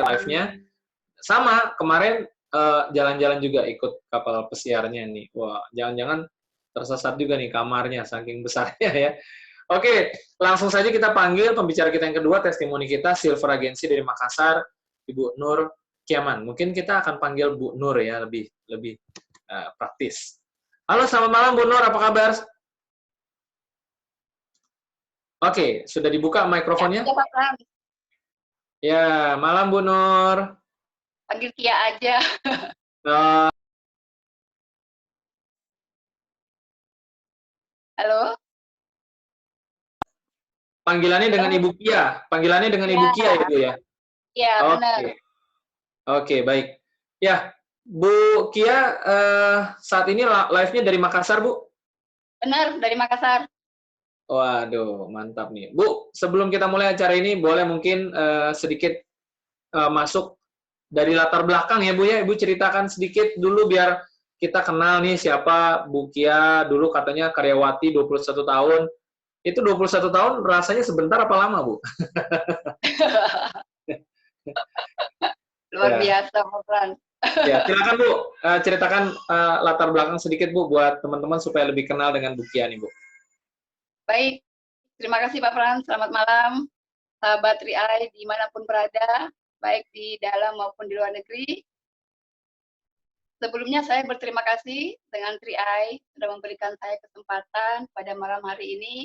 live-nya. Sama, kemarin jalan-jalan juga ikut kapal pesiarnya nih. Wah, jangan-jangan tersesat juga nih kamarnya, saking besarnya ya. Oke, langsung saja kita panggil pembicara kita yang kedua, testimoni kita, Silver Agency dari Makassar, Ibu Nur Kiaman. Mungkin kita akan panggil Bu Nur ya, lebih praktis. Halo, selamat malam Bu Nur, apa kabar? Oke, sudah dibuka mikrofonnya? Ya, Pak Pram. Ya, malam Bu Nur. Panggil Kia aja. Halo? Panggilannya dengan Ibu Kia. Panggilannya dengan Ibu Kia ya, Bu ya? Iya, benar. Oke, baik. Ya, Bu Kia, saat ini live-nya dari Makassar, Bu? Benar, dari Makassar. Waduh, mantap nih. Bu, sebelum kita mulai acara ini, boleh mungkin sedikit masuk dari latar belakang ya, Bu ya? Ibu ceritakan sedikit dulu biar kita kenal nih siapa Bu Kia, dulu katanya karyawati 21 tahun. Itu 21 tahun rasanya sebentar apa lama, Bu? Luar biasa, Pak Pram. Ya, silakan Bu, ceritakan latar belakang sedikit Bu buat teman-teman supaya lebih kenal dengan Bu Kia nih, Bu. Baik, terima kasih Pak Pram. Selamat malam, sahabat Riai dimanapun berada, baik di dalam maupun di luar negeri. Sebelumnya saya berterima kasih dengan Triai sudah memberikan saya kesempatan pada malam hari ini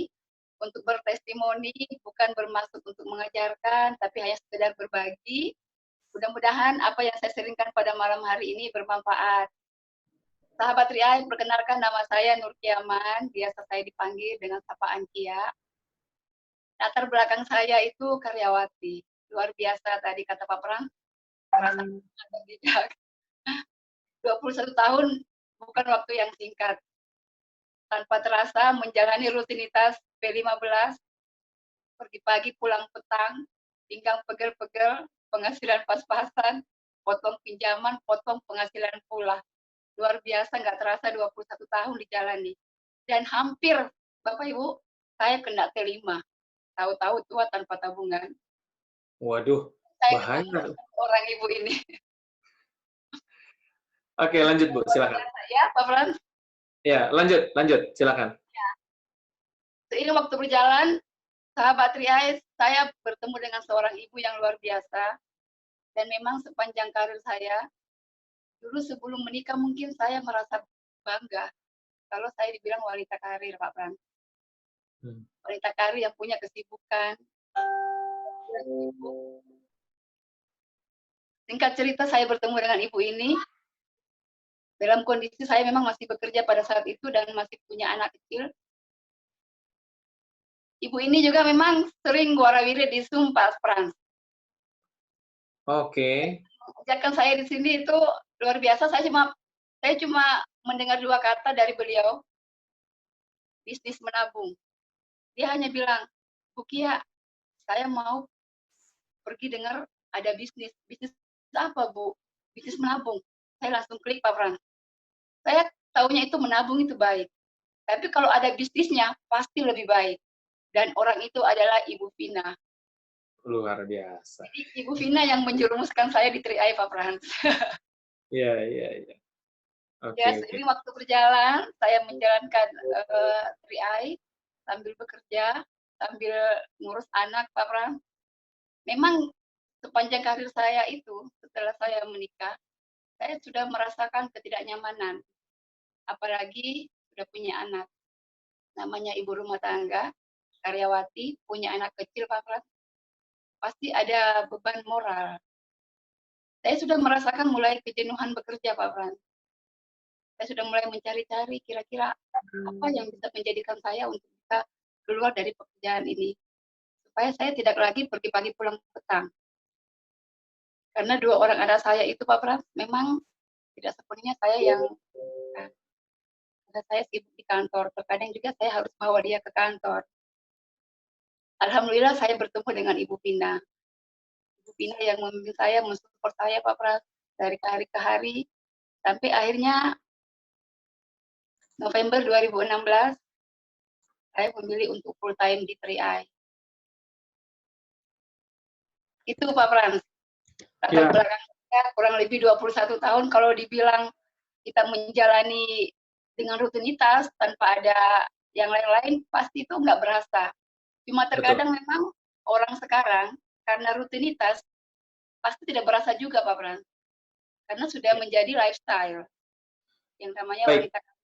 untuk bertestimoni, bukan bermaksud untuk mengajarkan, tapi hanya sekedar berbagi. Mudah-mudahan apa yang saya sharingkan pada malam hari ini bermanfaat. Sahabat Riai, perkenalkan nama saya Nur Kiaman, biasa saya dipanggil dengan sapaan Kia. Latar belakang saya itu karyawati. Luar biasa tadi kata Pak Pram, merasa tidak. 21 tahun bukan waktu yang singkat. Tanpa terasa menjalani rutinitas P15, pergi pagi pulang petang, pinggang pegel-pegel, penghasilan pas-pasan, potong pinjaman, potong penghasilan pula. Luar biasa, nggak terasa 21 tahun dijalani. Dan hampir, Bapak Ibu, saya kena T5. Tahu-tahu tua tanpa tabungan. Waduh, Saya bahaya. orang ibu ini. Oke, lanjut Bu, silakan. Ya, Pak Frans. Ya, lanjut, silakan. Ya. Seiring waktu berjalan, sahabat Riais, saya bertemu dengan seorang ibu yang luar biasa. Dan memang sepanjang karir saya, dulu sebelum menikah mungkin saya merasa bangga kalau saya dibilang wanita karir, Pak Frans. Wanita karir yang punya kesibukan. Singkat cerita, saya bertemu dengan ibu ini dalam kondisi saya memang masih bekerja pada saat itu dan masih punya anak kecil. Ibu ini juga memang sering warawiri di Zoom, Pak Frans. Oke. Ajakan saya di sini itu luar biasa. Saya cuma mendengar dua kata dari beliau, bisnis menabung. Dia hanya bilang, Bu Kia, saya mau pergi dengar ada bisnis. Bisnis apa, Bu? Bisnis menabung. Saya langsung klik, Pak Frans. Saya tahunya itu menabung itu baik. Tapi kalau ada bisnisnya, pasti lebih baik. Dan orang itu adalah Ibu Vina. Luar biasa. Jadi Ibu Vina yang menjerumuskan saya di Triai, Pak Frans. Iya. Okay, ya, seiring waktu berjalan, saya menjalankan Triai sambil bekerja, sambil ngurus anak, Pak Frans. Memang sepanjang karir saya itu, setelah saya menikah, saya sudah merasakan ketidaknyamanan. Apalagi sudah punya anak. Namanya ibu rumah tangga, karyawati, punya anak kecil, Pak Frans. Pasti ada beban moral. Saya sudah merasakan mulai kejenuhan bekerja, Pak Frans. Saya sudah mulai mencari-cari kira-kira apa yang bisa menjadikan saya untuk bisa keluar dari pekerjaan ini. Supaya saya tidak lagi pergi pagi pulang petang. Karena dua orang anak saya itu, Pak Frans, memang tidak sepenuhnya saya yang saya sibuk di kantor. Terkadang juga saya harus bawa dia ke kantor. Alhamdulillah saya bertemu dengan Ibu Pina. Ibu Pina yang membimbing saya, mensupport saya, Pak Pras, dari hari ke hari. Sampai akhirnya November 2016, saya memilih untuk full time di Triai. Itu Pak Frans. latar Ya, belakang saya kurang lebih 21 tahun, kalau dibilang kita menjalani dengan rutinitas tanpa ada yang lain-lain, pasti itu nggak berasa. Cuma betul. terkadang memang orang sekarang karena rutinitas pasti tidak berasa juga Pak Pran, karena sudah Ya. menjadi lifestyle yang namanya Baik. wanita kantor.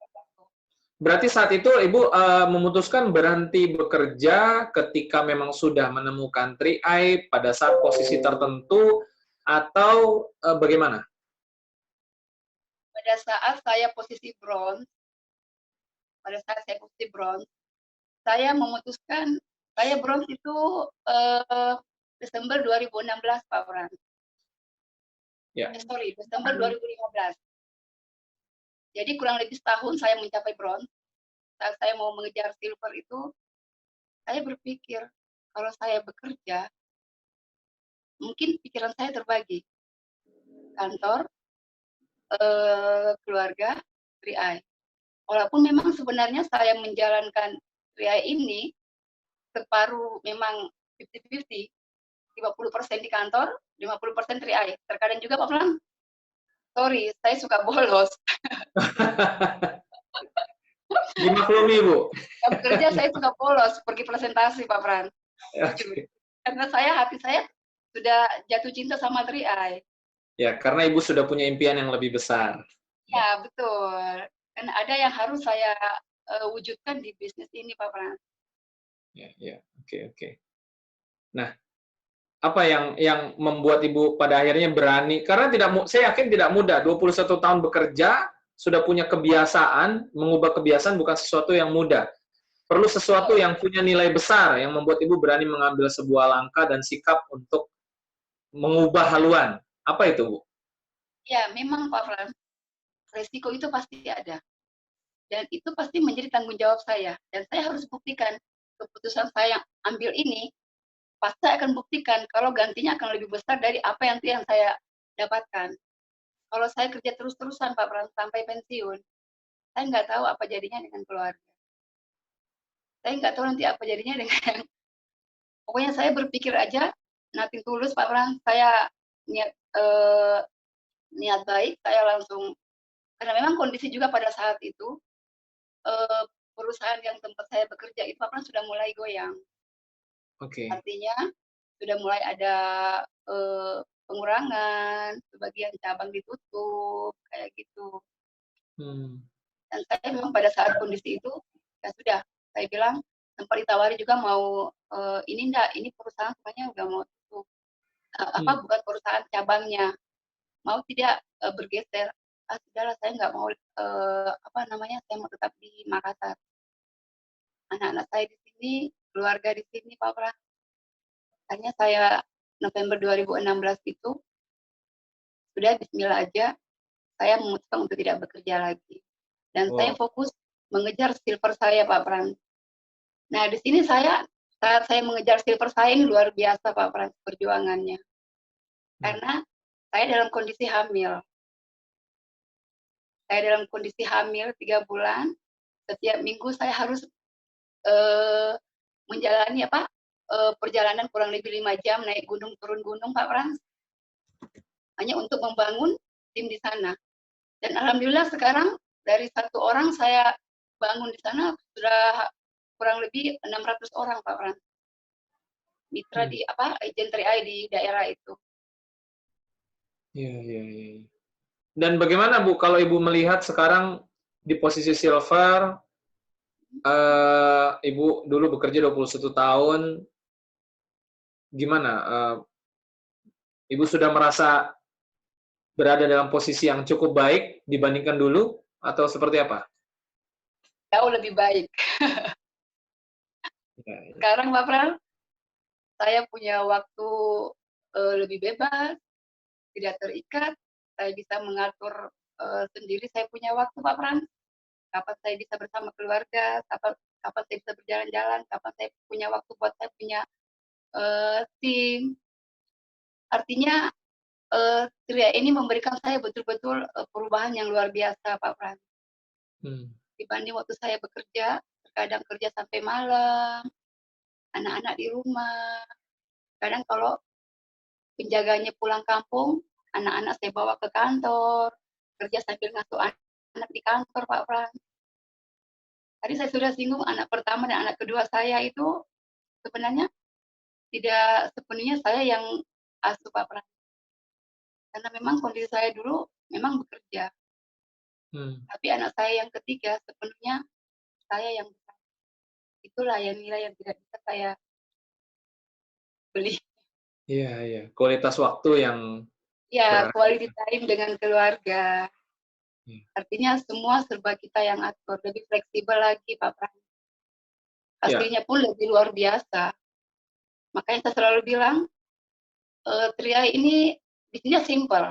Berarti saat itu Ibu memutuskan berhenti bekerja ketika memang sudah menemukan tri-eye pada saat posisi tertentu atau bagaimana? Pada saat saya posisi bronze, pada saat saya posisi bronze, saya memutuskan, saya bronze itu Desember 2016 Pak Pran. Ya, Sorry, Desember 2015. Jadi kurang lebih setahun saya mencapai bronze. Saat saya mau mengejar silver itu, saya berpikir kalau saya bekerja, mungkin pikiran saya terbagi kantor, keluarga, 3i. Walaupun memang sebenarnya saya menjalankan 3i ini separuh memang 50-50, 50% di kantor, 50% 3i. Terkadang juga Pak Pram, sorry, saya suka bolos. dimaklumi Bu. Jam kerja saya suka bolos, pergi presentasi Pak Pram. Jujur. Oke. Karena hati saya sudah jatuh cinta sama 3i. Ya, karena Ibu sudah punya impian yang lebih besar. Ya, betul. Dan ada yang harus saya wujudkan di bisnis ini, Pak Pran. Ya, ya. Oke, oke. Nah, apa yang membuat Ibu pada akhirnya berani? Karena saya yakin tidak mudah. 21 tahun bekerja, sudah punya kebiasaan, mengubah kebiasaan bukan sesuatu yang mudah. Perlu sesuatu yang punya nilai besar yang membuat Ibu berani mengambil sebuah langkah dan sikap untuk mengubah haluan. Apa itu, Bu? Ya, memang Pak Pran, resiko itu pasti ada. Dan itu pasti menjadi tanggung jawab saya. Dan saya harus buktikan keputusan saya yang ambil ini, pasti saya akan buktikan kalau gantinya akan lebih besar dari apa yang saya dapatkan. Kalau saya kerja terus-terusan Pak Pran sampai pensiun, saya nggak tahu apa jadinya dengan keluarga. Saya nggak tahu nanti apa jadinya dengan pokoknya saya berpikir aja nothing tulus Pak Pran, saya niat niat baik, saya langsung karena memang kondisi juga pada saat itu perusahaan yang tempat saya bekerja itu Pak Pran sudah mulai goyang. Oke. Artinya sudah mulai ada pengurangan, sebagian cabang ditutup kayak gitu. Hmm. Dan saya memang pada saat kondisi itu ya sudah, saya bilang sempat ditawari juga mau ini enggak, ini perusahaan semuanya udah mau tutup. Apa Hmm. bukan perusahaan cabangnya, mau tidak bergeser. Ah sudahlah saya nggak mau apa namanya, saya mau tetap di Makassar. Anak-anak saya di sini, keluarga di sini, Pak Pra. Hanya saya November 2016 itu sudah Bismillah aja, saya memutuskan untuk tidak bekerja lagi. Dan saya Wow. fokus mengejar silver saya, Pak Pran. Nah, di sini saat saya mengejar silver saya ini luar biasa, Pak Pran, perjuangannya. Hmm. Karena saya dalam kondisi hamil. Saya dalam kondisi hamil 3 bulan. Setiap minggu saya harus menjalani apa perjalanan kurang lebih 5 jam naik gunung turun gunung Pak Frans hanya untuk membangun tim di sana. Dan alhamdulillah sekarang dari 1 orang saya bangun di sana sudah kurang lebih 600 orang Pak Frans. Mitra Hmm. di apa agent 3i di daerah itu. Iya, iya, iya. Dan bagaimana Bu kalau Ibu melihat sekarang di posisi silver, Ibu dulu bekerja 21 tahun, gimana? Ibu sudah merasa berada dalam posisi yang cukup baik dibandingkan dulu atau seperti apa? Jauh lebih baik. Ya, ya. Sekarang Pak Frans saya punya waktu lebih bebas, tidak terikat, saya bisa mengatur sendiri saya punya waktu Pak Frans. Kapan saya bisa bersama keluarga, kapan saya bisa berjalan-jalan, kapan saya punya waktu buat saya punya tim. Artinya Tria ini memberikan saya betul-betul perubahan yang luar biasa Pak Pran. Hmm. Dibanding waktu saya bekerja, kadang kerja sampai malam, anak-anak di rumah. Kadang kalau penjaganya pulang kampung, anak-anak saya bawa ke kantor, kerja sambil ngasuh anak di kantor, Pak Pran. Tadi saya sudah singgung anak pertama dan anak kedua saya itu sebenarnya tidak sepenuhnya saya yang asuh, Pak Pran. Karena memang kondisi saya dulu memang bekerja. Tapi anak saya yang ketiga sepenuhnya saya yang besar. Itulah yang nilai yang tidak bisa saya beli. Iya, iya. Kualitas waktu yang Ya, berarti. quality time dengan keluarga. Iya. Artinya semua serba kita yang atur, lebih fleksibel lagi, Pak Pran. Ya. Hasilnya pun lebih luar biasa. Makanya saya selalu bilang, Tria ini bisnisnya simple.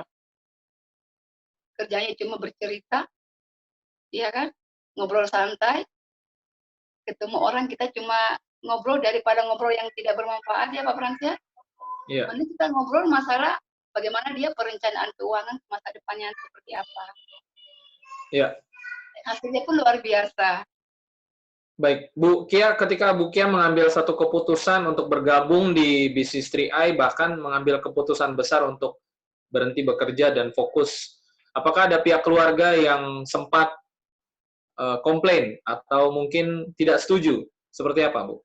Kerjanya cuma bercerita, ya kan? Ngobrol santai, ketemu orang kita cuma ngobrol daripada ngobrol yang tidak bermanfaat ya Pak Frans ya. Iya. Mending kita ngobrol masalah bagaimana dia perencanaan keuangan masa depannya seperti apa. Iya. Hasilnya pun luar biasa. Baik, Bu Kia, ketika Bu Kia mengambil satu keputusan untuk bergabung di bisnis 3i, bahkan mengambil keputusan besar untuk berhenti bekerja dan fokus, apakah ada pihak keluarga yang sempat komplain atau mungkin tidak setuju? Seperti apa, Bu?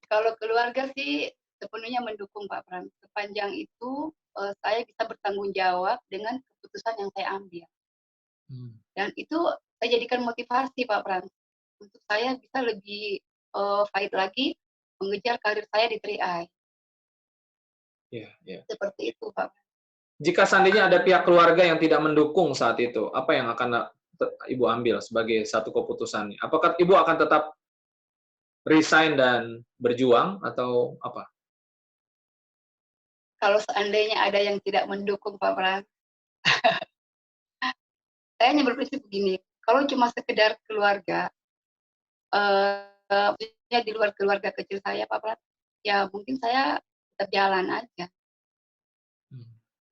Kalau keluarga sih sepenuhnya mendukung Pak Frans. Sepanjang itu saya bisa bertanggung jawab dengan keputusan yang saya ambil. Dan itu saya jadikan motivasi Pak Frans untuk saya bisa lebih fight lagi mengejar karir saya di 3i. Ya, ya. Seperti itu Pak. Jika seandainya ada pihak keluarga yang tidak mendukung saat itu, apa yang akan Ibu ambil sebagai satu keputusan? Apakah Ibu akan tetap resign dan berjuang atau apa? Kalau seandainya ada yang tidak mendukung Pak Frans, saya hanya berprinsip begini, kalau cuma sekedar keluarga, di luar keluarga kecil saya Pak Frans, ya mungkin saya tetap jalan aja.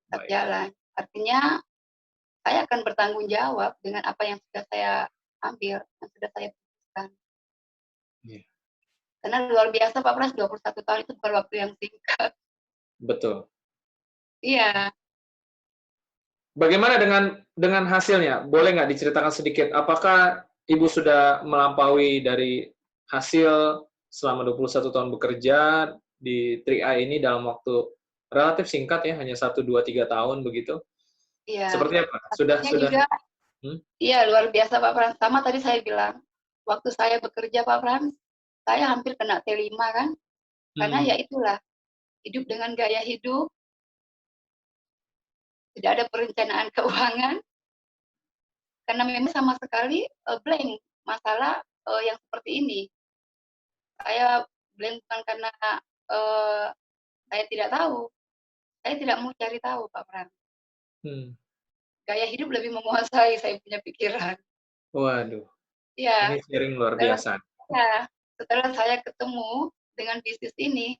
Tetap jalan. Artinya saya akan bertanggung jawab dengan apa yang sudah saya ambil, yang sudah saya putuskan. Yeah. Karena luar biasa Pak Pras, 21 tahun itu bukan waktu yang singkat. Betul. Iya. Bagaimana dengan hasilnya? Boleh nggak diceritakan sedikit? Apakah Ibu sudah melampaui dari hasil selama 21 tahun bekerja di 3i ini dalam waktu relatif singkat ya, hanya 1, 2, 3 tahun begitu? Iya. Seperti apa? Sudah. Juga, iya luar biasa Pak Frans. Sama tadi saya bilang, waktu saya bekerja Pak Frans, saya hampir kena T5 kan? Karena ya itulah, hidup dengan gaya hidup, tidak ada perencanaan keuangan, karena memang sama sekali blank masalah yang seperti ini. Saya blank bukan karena saya tidak tahu, saya tidak mau cari tahu Pak Pran. Gaya hidup lebih menguasai saya punya pikiran. Waduh, ya, ini sharing luar biasa. Ya, setelah saya ketemu dengan bisnis ini,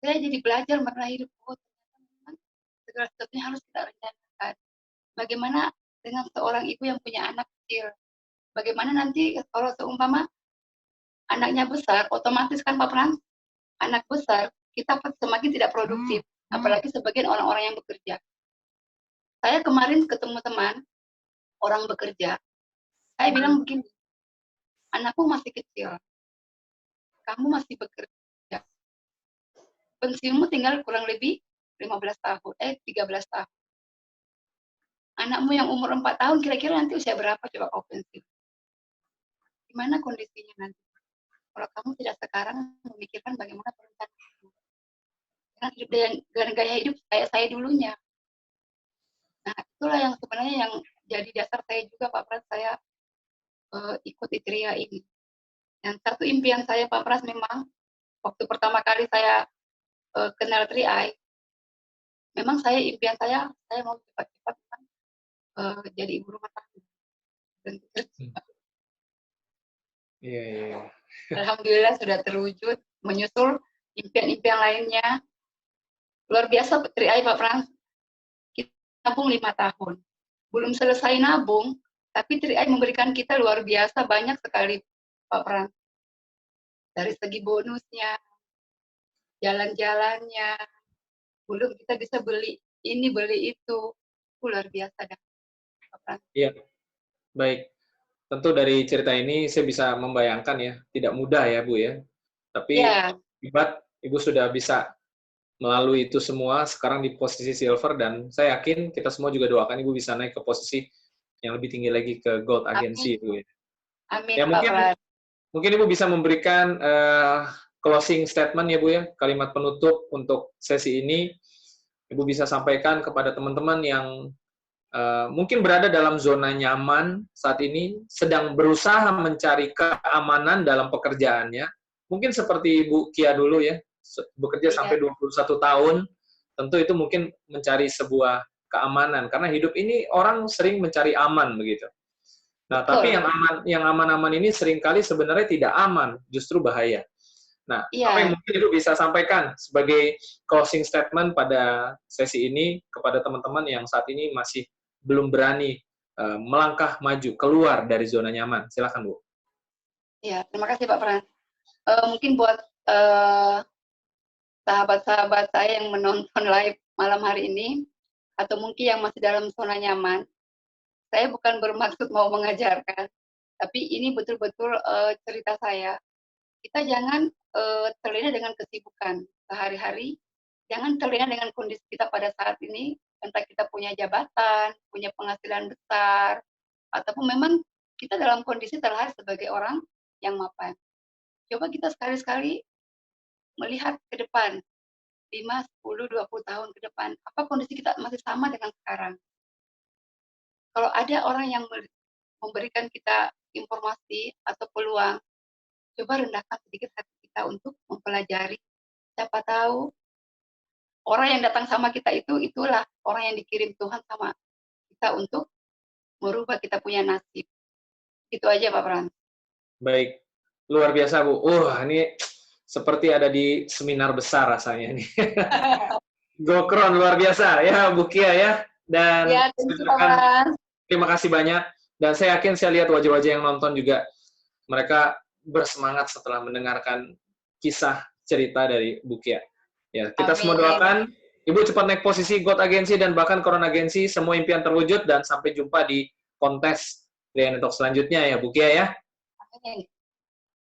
saya jadi belajar makna hidup. Oh, teman-teman, segala sesuatunya harus kita rencanakan. Bagaimana dengan seorang ibu yang punya anak kecil? Bagaimana nanti kalau seumpama anaknya besar, otomatis kan Pak Pran, anak besar, kita semakin tidak produktif. Apalagi sebagian orang-orang yang bekerja. Saya kemarin ketemu teman, orang bekerja. Saya bilang begini, anakku masih kecil, kamu masih bekerja. Pensiunmu tinggal kurang lebih 13 tahun. Anakmu yang umur 4 tahun, kira-kira nanti usia berapa coba kau pensiun? Gimana kondisinya nanti? Kalau kamu tidak sekarang memikirkan bagaimana perencanaan. Karena hidup dengan gaya hidup saya dulunya. Nah, itulah yang sebenarnya yang jadi dasar saya juga, Pak Pras, saya ikut Tria ini. Dan satu impian saya, Pak Pras, memang waktu pertama kali saya kenal 3i, memang saya impian saya mau cepat-cepat jadi ibu rumah tangga. Iya. Alhamdulillah sudah terwujud, menyusul impian-impian lainnya. Luar biasa 3i Pak Frans. Kita nabung 5 tahun. Belum selesai nabung, tapi 3i memberikan kita luar biasa banyak sekali Pak Frans. Dari segi bonusnya, jalan-jalannya, belum kita bisa beli ini, beli itu. Luar biasa dah. Iya, baik. Tentu dari cerita ini saya bisa membayangkan ya, tidak mudah ya Bu ya. Tapi Ya, hebat, Ibu sudah bisa melalui itu semua, sekarang di posisi silver, dan saya yakin kita semua juga doakan Ibu bisa naik ke posisi yang lebih tinggi lagi ke Gold amin. Agency Ibu ya. Amin, Ya Pak mungkin Pran. mungkin Ibu bisa memberikan closing statement ya Bu ya, kalimat penutup untuk sesi ini. Ibu bisa sampaikan kepada teman-teman yang mungkin berada dalam zona nyaman saat ini, sedang berusaha mencari keamanan dalam pekerjaannya. Mungkin seperti Ibu Kia dulu ya, bekerja Iya, sampai 21 tahun, tentu itu mungkin mencari sebuah keamanan. Karena hidup ini orang sering mencari aman begitu. Nah, tapi betul. yang aman-aman ini seringkali sebenarnya tidak aman, justru bahaya. Nah, apa yang Iya, mungkin Ibu bisa sampaikan sebagai closing statement pada sesi ini kepada teman-teman yang saat ini masih belum berani melangkah maju keluar dari zona nyaman? Silakan, Bu. iya. Terima kasih, Pak Pran. Mungkin buat sahabat-sahabat saya yang menonton live malam hari ini, atau mungkin yang masih dalam zona nyaman, saya bukan bermaksud mau mengajarkan, tapi ini betul-betul cerita saya. Kita jangan terlena dengan kesibukan sehari-hari, jangan terlena dengan kondisi kita pada saat ini, entah kita punya jabatan, punya penghasilan besar, ataupun memang kita dalam kondisi terlahir sebagai orang yang mapan. Coba kita sekali-sekali melihat ke depan, 5, 10, 20 tahun ke depan, apa kondisi kita masih sama dengan sekarang. Kalau ada orang yang memberikan kita informasi atau peluang, coba rendahkan sedikit hati kita untuk mempelajari. Siapa tahu orang yang datang sama kita itulah orang yang dikirim Tuhan sama kita untuk merubah kita punya nasib. Itu aja Pak Pran. Baik, luar biasa, Bu. Ini seperti ada di seminar besar rasanya ini. Gokron luar biasa ya, Bu Kia ya. Dan Ya, thank you Pak Pran. terima kasih banyak. Dan saya yakin saya lihat wajah-wajah yang nonton juga mereka bersemangat setelah mendengarkan kisah cerita dari Bu Kia. Ya, kita semua Amin. doakan Ibu cepat naik posisi God Agency dan bahkan Corona Agency, semua impian terwujud, dan sampai jumpa di kontes Rian Talk selanjutnya ya Bu Kia ya. Amin.